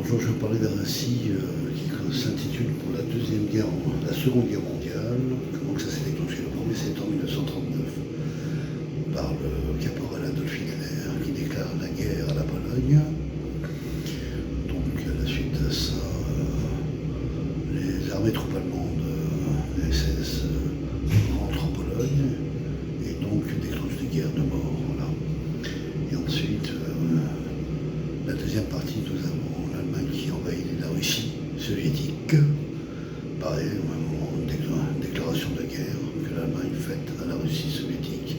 Bonjour, je vais parler d'un récit qui s'intitule pour la Seconde Guerre mondiale. Comment ça s'est déclenché le 1er septembre 1939 par le caporal Adolf Hitler qui déclare la guerre à la Pologne. Donc à la suite de ça, les armées troupes allemandes, les SS, rentrent en Pologne et donc déclenchent des guerres de mort. Voilà. Et ensuite, la deuxième partie, nous avons l'Allemagne qui envahit la Russie soviétique. Pareil, au même moment, une déclaration de guerre que l'Allemagne fait à la Russie soviétique,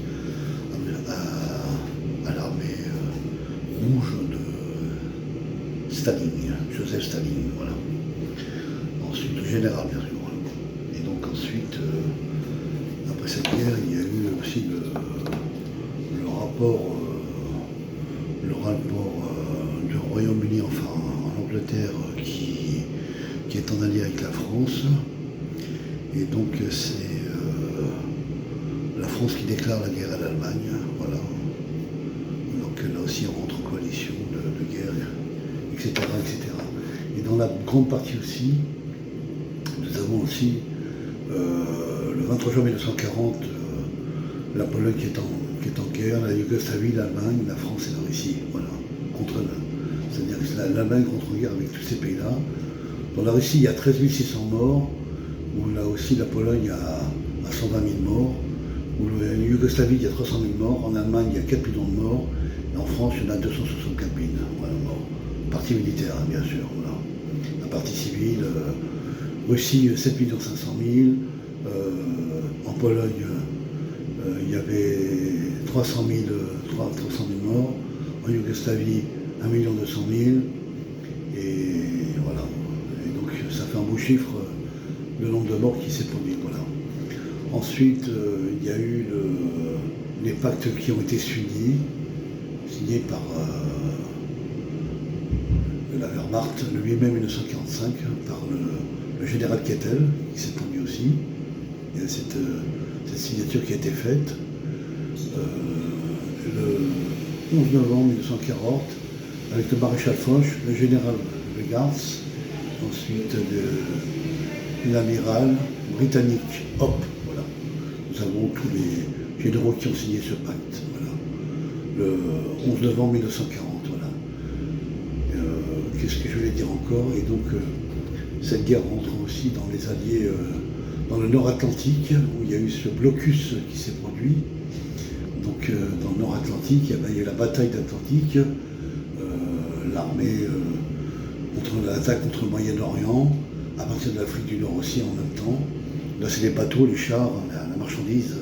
à l'armée rouge de Staline, Joseph Staline, voilà. Ensuite, le général, bien sûr. Voilà. Et donc ensuite, après cette guerre, il y a eu aussi le rapport du Royaume-Uni, enfin en Angleterre, qui est en allié avec la France. Et donc c'est la France qui déclare la guerre à l'Allemagne. Voilà. Donc là aussi on rentre en coalition de guerre, etc., etc. Et dans la grande partie aussi, nous avons aussi le 23 juin 1940, la Pologne qui est en guerre, la Yougoslavie, l'Allemagne, la France et la Russie, voilà, contre c'est-à-dire que l'Allemagne rentre en guerre avec tous ces pays-là. Dans la Russie, il y a 13 600 morts, où là aussi la Pologne a 120 000 morts, où la Yougoslavie, il y a 300 000 morts, en Allemagne, il y a 4 millions de morts, et en France, il y en a 264 000 voilà, morts. Partie militaire, hein, bien sûr, voilà. La partie civile, Russie, 7 500 000, en Pologne, il y avait 300 000 morts, en Yougoslavie 1 200 000, et voilà. Et donc ça fait un beau chiffre, le nombre de morts qui s'est produit. Voilà. Ensuite, il y a eu les pactes qui ont été signés par la Wehrmacht le 8 mai 1945, par le général Keitel, qui s'est produit aussi. Il y a cette signature qui a été faite le 11 novembre 1940 avec le maréchal Foch, le général de Gars, ensuite l'amiral britannique Hope. Voilà. Nous avons tous les généraux qui ont signé ce pacte. Voilà. Le 11 novembre 1940. Voilà. Qu'est-ce que je voulais dire encore? Et donc cette guerre rentre aussi dans les alliés dans le Nord-Atlantique, où il y a eu ce blocus qui s'est produit. Donc dans le Nord-Atlantique, il y a eu la bataille d'Atlantique, l'armée contre l'attaque contre le Moyen-Orient, à partir de l'Afrique du Nord aussi en même temps. Là c'est les bateaux, les chars, la marchandise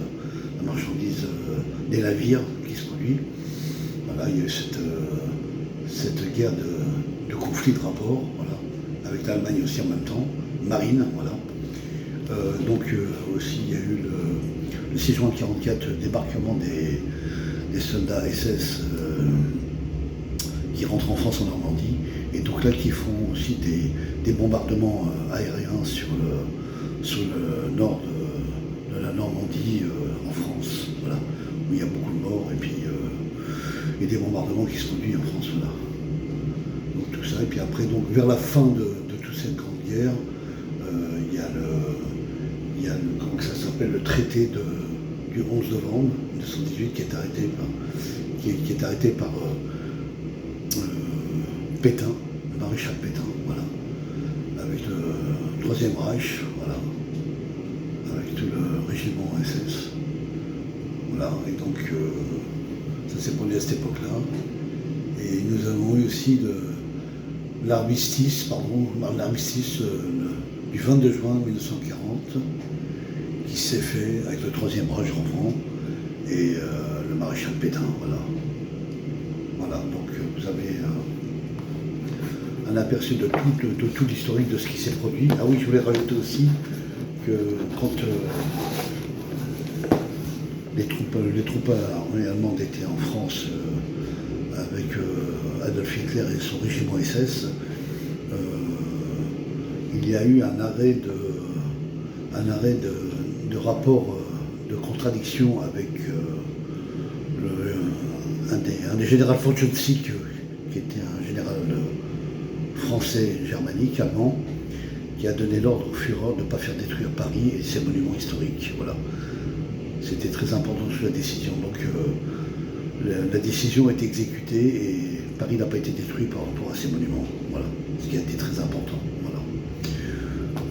des navires qui se produit. Voilà, il y a eu cette guerre de conflit de rapport, voilà, avec l'Allemagne aussi en même temps, marine, voilà. Donc aussi il y a eu le 6 juin 1944 débarquement des soldats SS qui rentrent en France en Normandie, et donc là qui font aussi des bombardements aériens sur le nord de la Normandie en France, voilà, où il y a beaucoup de morts et puis et des bombardements qui se produisent en France, voilà. Donc tout ça, et puis après donc vers la fin de toute cette grande guerre, il y a comment ça s'appelle, le traité du 11 novembre 1918 qui est arrêté par Pétain, le maréchal Pétain, voilà, avec le Troisième Reich, voilà, avec tout le régiment SS, voilà, et donc ça s'est produit à cette époque-là. Et nous avons eu aussi l'armistice du 22 juin 1940 qui s'est fait avec le Troisième Reich rentrant et le maréchal Pétain, voilà. Voilà, donc vous avez un aperçu de tout l'historique de ce qui s'est produit. Ah oui, je voulais rajouter aussi que quand les troupes allemandes étaient en France avec Adolf Hitler et son régiment SS, il y a eu un arrêt de rapport de contradiction avec un des généraux Fonchonski, qui était un général français, germanique, allemand, qui a donné l'ordre au Führer de ne pas faire détruire Paris et ses monuments historiques. Voilà. C'était très important sur la décision. Donc la décision a été exécutée et Paris n'a pas été détruit par rapport à ces monuments. Voilà. Ce qui a été très important. Voilà.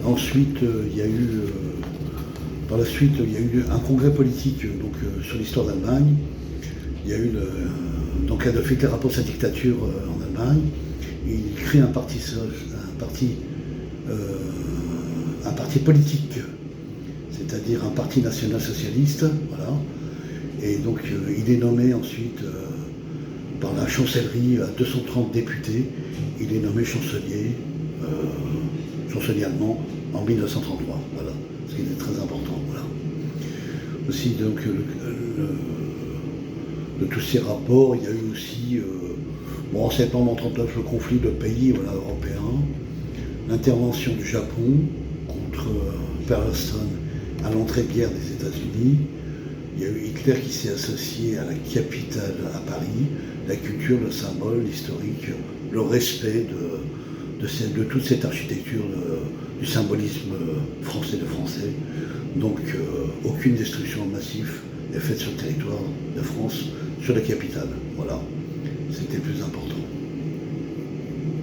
Ensuite, il y a eu par la suite, il y a eu un congrès politique sur l'histoire d'Allemagne. Il y a eu donc Adolf Hitler rapport sa dictature en Allemagne. Et il crée un parti politique, c'est-à-dire un parti national-socialiste. Voilà. Et donc il est nommé ensuite par la chancellerie à 230 députés. Il est nommé chancelier allemand en 1933. Voilà. Ce qui est très important. Voilà. Aussi, donc, de tous ces rapports, il y a eu aussi, en septembre 1939, le conflit de pays européens, l'intervention du Japon contre Pearl Harbor à l'entrée-guerre des États-Unis. Il y a eu Hitler qui s'est associé à la capitale, à Paris, la culture, le symbole, l'historique, le respect de toute cette architecture du symbolisme français de français. Donc aucune destruction massive est faite sur le territoire de France, sur la capitale. Voilà, c'était le plus important.